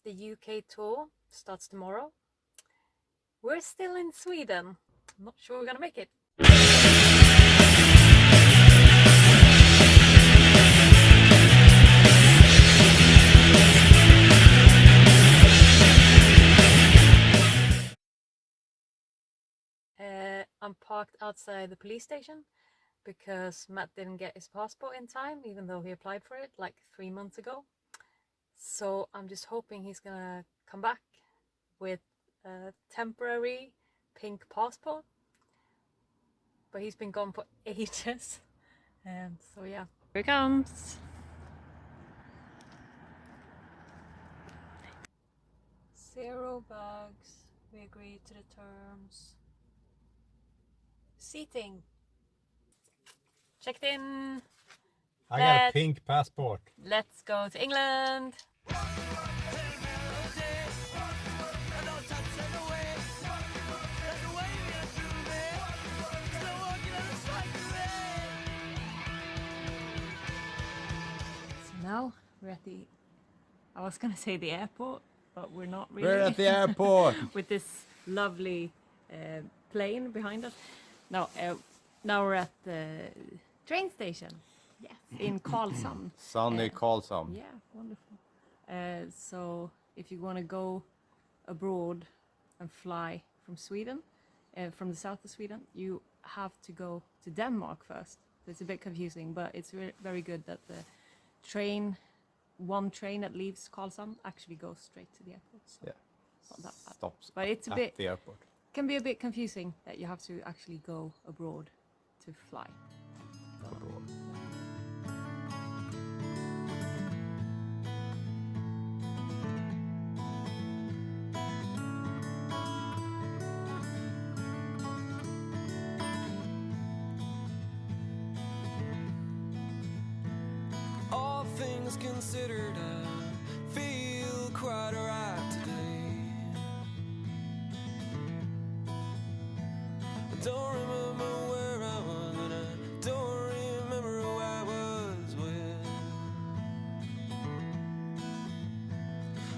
The UK tour starts tomorrow. We're still in Sweden. I'm not sure we're gonna make it. I'm parked outside the police station because Matt didn't get his passport in time, even though he applied for it like 3 months ago. So I'm just hoping he's gonna come back with a temporary pink passport. But he's been gone for ages. And so yeah. Here he comes. Zero bags. We agreed to the terms. Seating. Checked in. I got a pink passport. Let's go to England. So now we're at the, I was gonna say the airport, but we're not really. We're at the airport. With this lovely plane behind us. No, now we're at the train station. Yes, in Karlshamn. Sunday Karlshamn. Yeah, wonderful. So if you want to go abroad and fly from Sweden, from the south of Sweden, you have to go to Denmark first. So it's a bit confusing, but it's very good that the train, one train that leaves Karlshamn actually goes straight to the airport. So yeah, it's not that bad. Stops but it's a at bit the airport. Can be a bit confusing that you have to actually go abroad to fly. Abroad. All things considered, I feel quite alright today. I don't remember where I was, and I don't remember who I was with.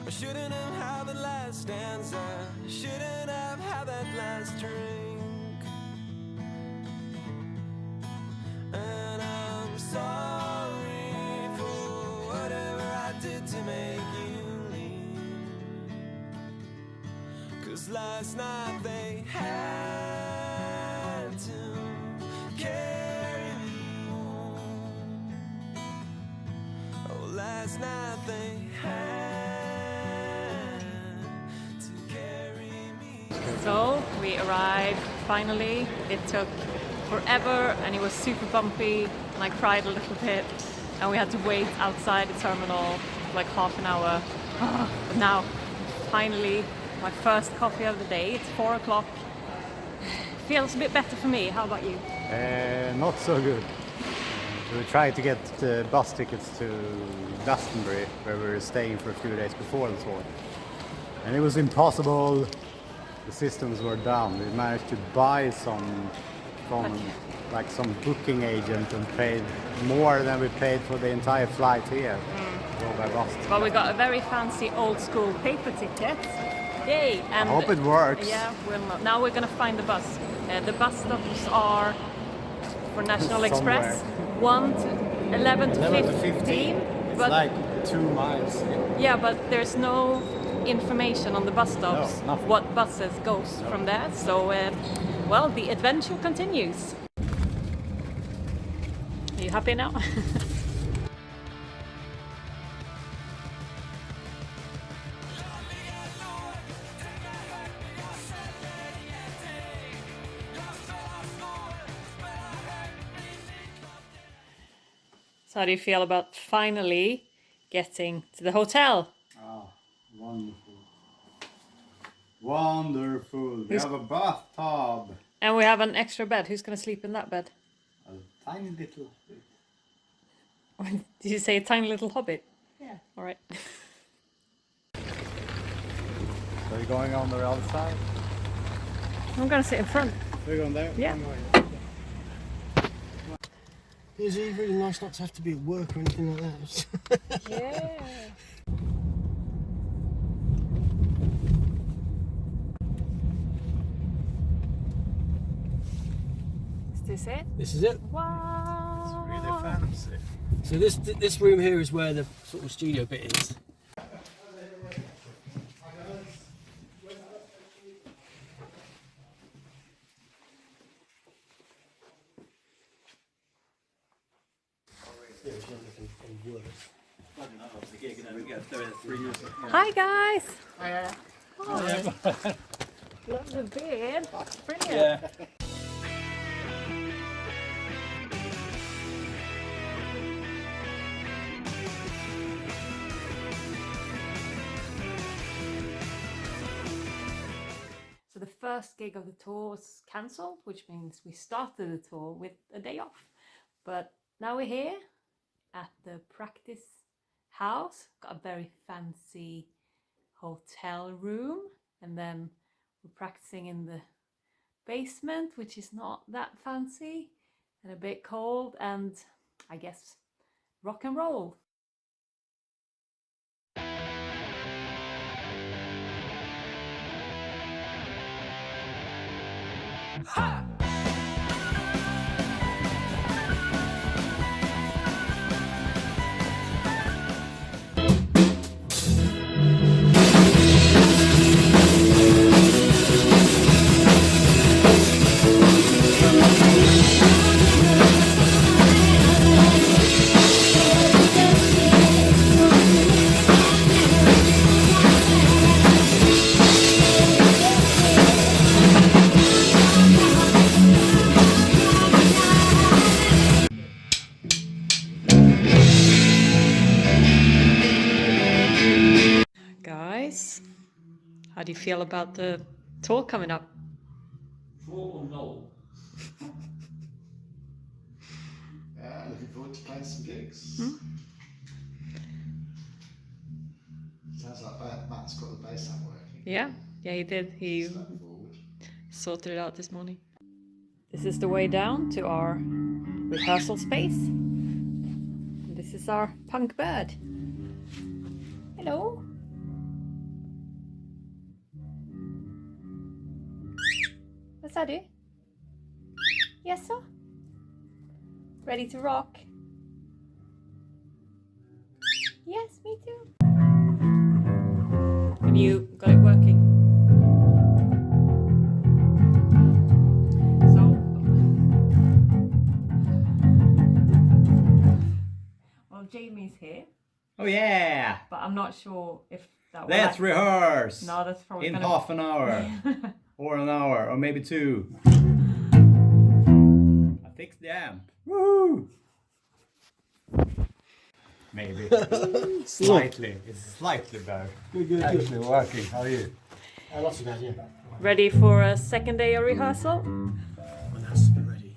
I shouldn't have had the last stanza, I shouldn't have had that last drink. And I'm sorry for whatever I did to make you leave. 'Cause last night they had to carry me home. Oh, last night they had to carry me. So we arrived finally. It took forever and it was super bumpy and I cried a little bit and we had to wait outside the terminal for like half an hour. But now finally my first coffee of the day. It's 4 o'clock. Feels a bit better for me. How about you? Not so good. We tried to get bus tickets to Glastonbury, where we were staying for a few days before the tour, and it was impossible. The systems were down. We managed to buy some from like some booking agent and paid more than we paid for the entire flight here. Go by bus. Well, we got a very fancy old school paper ticket. Yay! And I hope it works. Yeah, now we're gonna find the bus. The bus stops are for National Express 1 to 11 to 15. It's But like 2 miles. yeah, but there's no information on the bus stops No, nothing. what buses goes from there. So, well, the adventure continues. Are you happy now? So how do you feel about finally getting to the hotel? Oh, wonderful. Wonderful. We have a bathtub. And we have an extra bed. Who's going to sleep in that bed? A tiny little bit. Did you say a tiny little hobbit? Yeah. All right. So you're going on the other side? I'm going to sit in front. We're going there? Yeah. It's really nice not to have to be at work or anything like that. Yeah. this it? This is it. Wow. Really fancy. So this room here is where the sort of studio bit is. Hi guys. Hiya. Love the beard. Brilliant. So the first gig of the tour was cancelled, which means we started the tour with a day off. But now we're here at the practice house. Got a very fancy hotel room, and then we're practicing in the basement, which is not that fancy and a bit cold, and I guess rock and roll. Guys, how do you feel about the tour coming up? Yeah, looking forward to playing some gigs. Sounds like Matt's got the bass line working. Yeah, he did. He Step forward. sorted it out this morning. This is the way down to our rehearsal space. And this is our punk bird. Hello. What's that do? Yes, sir. Ready to rock? Yes, me too. Have you got it working? Well, Jamie's here, Oh yeah! but I'm not sure if that will Let's rehearse! No, that's probably in gonna half an hour. Or an hour, or maybe 2. I fixed the amp. Woo! Maybe. Slightly. It's slightly better. Good. Actually working. How are you? Not too bad, yeah. Ready for a second day of rehearsal? One has to be ready.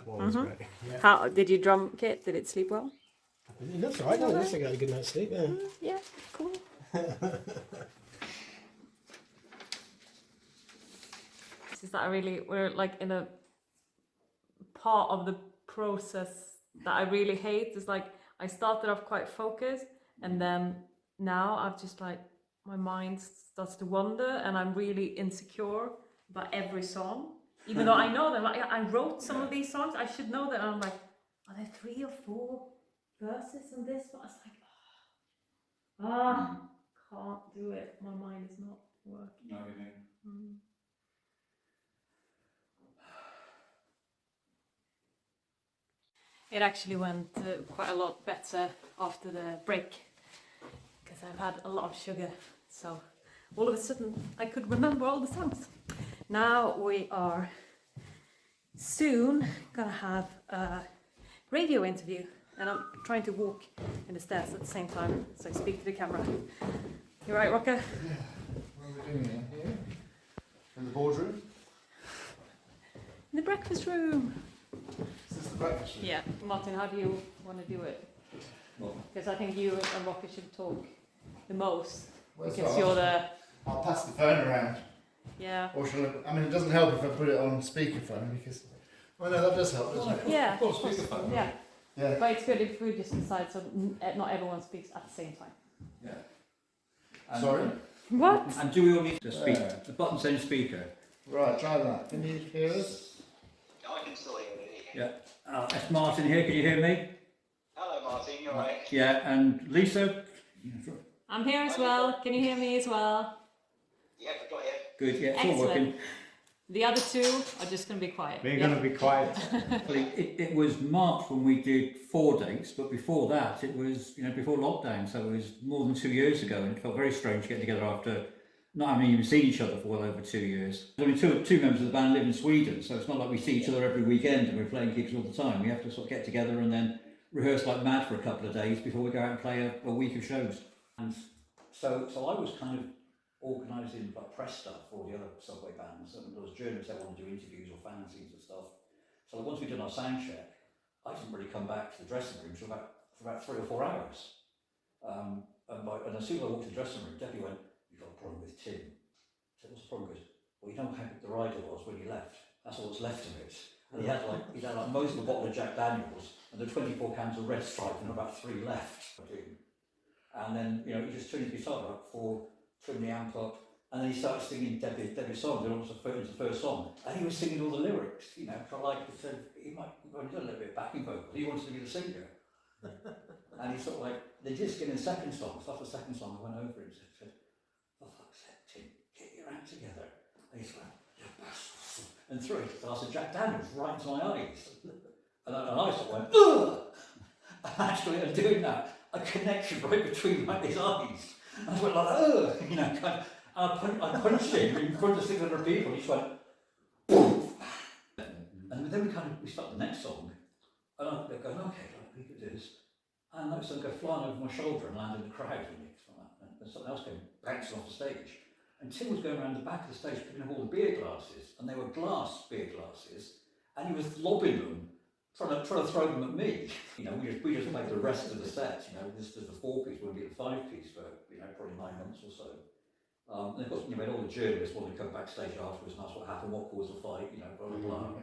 Always ready. How did you drum kit? Did it sleep well? It looks alright, doesn't it? Looks like I had a good night's sleep, yeah. Yeah, cool. Is that we're like in a part of the process that I really hate. Is like I started off quite focused, and then now I've just like my mind starts to wander, and I'm really insecure about every song. Even though I know them, like I wrote some of these songs, I should know that. I'm like, are there 3 or 4 verses in this? But it's like, can't do it. My mind is not working. It actually went quite a lot better after the break because I've had a lot of sugar, so all of a sudden I could remember all the songs. Now we are soon gonna have a radio interview, and I'm trying to walk in the stairs at the same time so I speak to the camera. You right, Rocker? Yeah. What are we doing here? In the boardroom? In the breakfast room. Is this the breakfast room? Yeah, Martin, how do you want to do it? Because I think you and Rocker should talk the most. Well, Because so you're the... I'll pass the phone around. Yeah. Or shall I mean, it doesn't help if I put it on speakerphone because... Oh no, that does help, doesn't it? Yeah, of course, yeah. Yeah. But it's good if we just decide so not everyone speaks at the same time. Yeah. And, Sorry? What? And do we all need to speak? The button saying speaker. Right, try that. Can you hear us? I can still hear it, Yeah. That's Martin here. Can you hear me? Hello, Martin. You all right? Yeah. And Lisa. I'm here as well. Can you hear me as well? Yeah, I've got you. Good. Yeah. It's all Excellent. working. The other two are just going to be quiet. We're gonna be quiet. It was March when we did 4 dates, but before that it was before lockdown, so it was more than 2 years ago, and it felt very strange getting together after not having even seen each other for well over 2 years. I mean, two members of the band live in Sweden, so it's not like we see each other every weekend and we're playing gigs all the time. We have to sort of get together and then rehearse like mad for a couple of days before we go out and play a week of shows. And so I was kind of organising like press stuff for all the other subway bands, and there was journalists that wanted to do interviews or fanzines and stuff. So once we'd done our sound check, I didn't really come back to the dressing room for about 3 or 4 hours. And as soon as I walked to the dressing room, Debbie went, "You've got a problem with Tim." I said, "What's the problem?" He goes, "Well, you know how big the rider was when he left. That's all that's left of it." And he had like most of a bottle of Jack Daniels and the 24 cans of Red Stripe and about 3 left. And then he just turned his guitar up for trim the amp up, and then he started singing Debbie's song. It was the first song, and he was singing all the lyrics. For like he might have done a little bit of backing vocal. He wanted to be the singer, and he sort of like they just getting the second song. So after the second song, I went over and said, "For fuck's sake, Tim, get your act together." And he went, "Yeah, bastard," and threw it. So I said, "Jack Daniels right into my eyes," and I sort of went, "Ugh!" Actually, in doing that, a connection right between his eyes. I went like, "Ugh," kind of, I punched him in front of 600 people. He just went, boom. And then we start the next song, and I'm going, "Okay, we could do this." And that song go flying over my shoulder and land in the crowd, and something else came bouncing off the stage. And Tim was going around the back of the stage picking up all the beer glasses, and they were glass beer glasses, and he was lobbing them, trying to throw them at me. We just played the rest of the set. This is the 4-piece, we'll be the 5-piece for probably 9 months or so. And of course, all the journalists wanted to come backstage afterwards and ask what happened, what caused the fight, blah blah blah.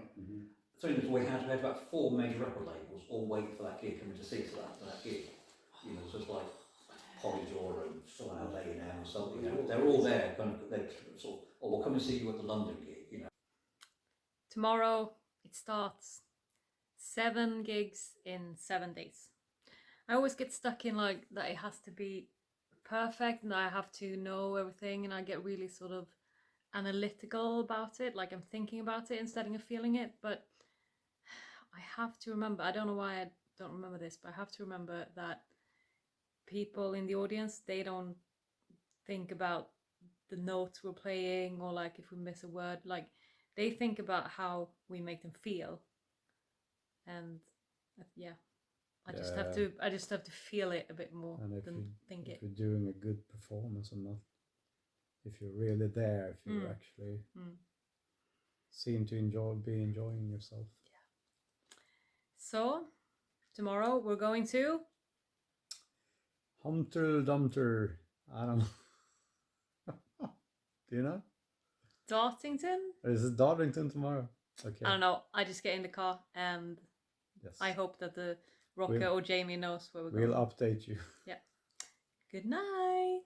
So we had about 4 major record labels all waiting for that gig, coming to see us for that gig. So it's like Polydor and somehow A&M or something. They're all there, they sort of, "Oh, we'll come and see you at the London gig." Tomorrow it starts. 7 gigs in 7 days. I always get stuck in like that it has to be perfect and I have to know everything, and I get really sort of analytical about it, like I'm thinking about it instead of feeling it. But I have to remember, I don't know why I don't remember this, but I have to remember that people in the audience, they don't think about the notes we're playing or like if we miss a word, like they think about how we make them feel. And I just have to feel it a bit more And than think it. if you're doing a good performance or not, if you're really there, if you actually seem to be enjoying yourself. Yeah. So tomorrow we're going to Humter Dumter. I don't know. Do you know? Dartington? Or is it Dartington tomorrow? Okay. I don't know. I just get in the car and Yes. I hope that the rocker or Jamie knows where we're going. We'll update you. Yeah. Good night.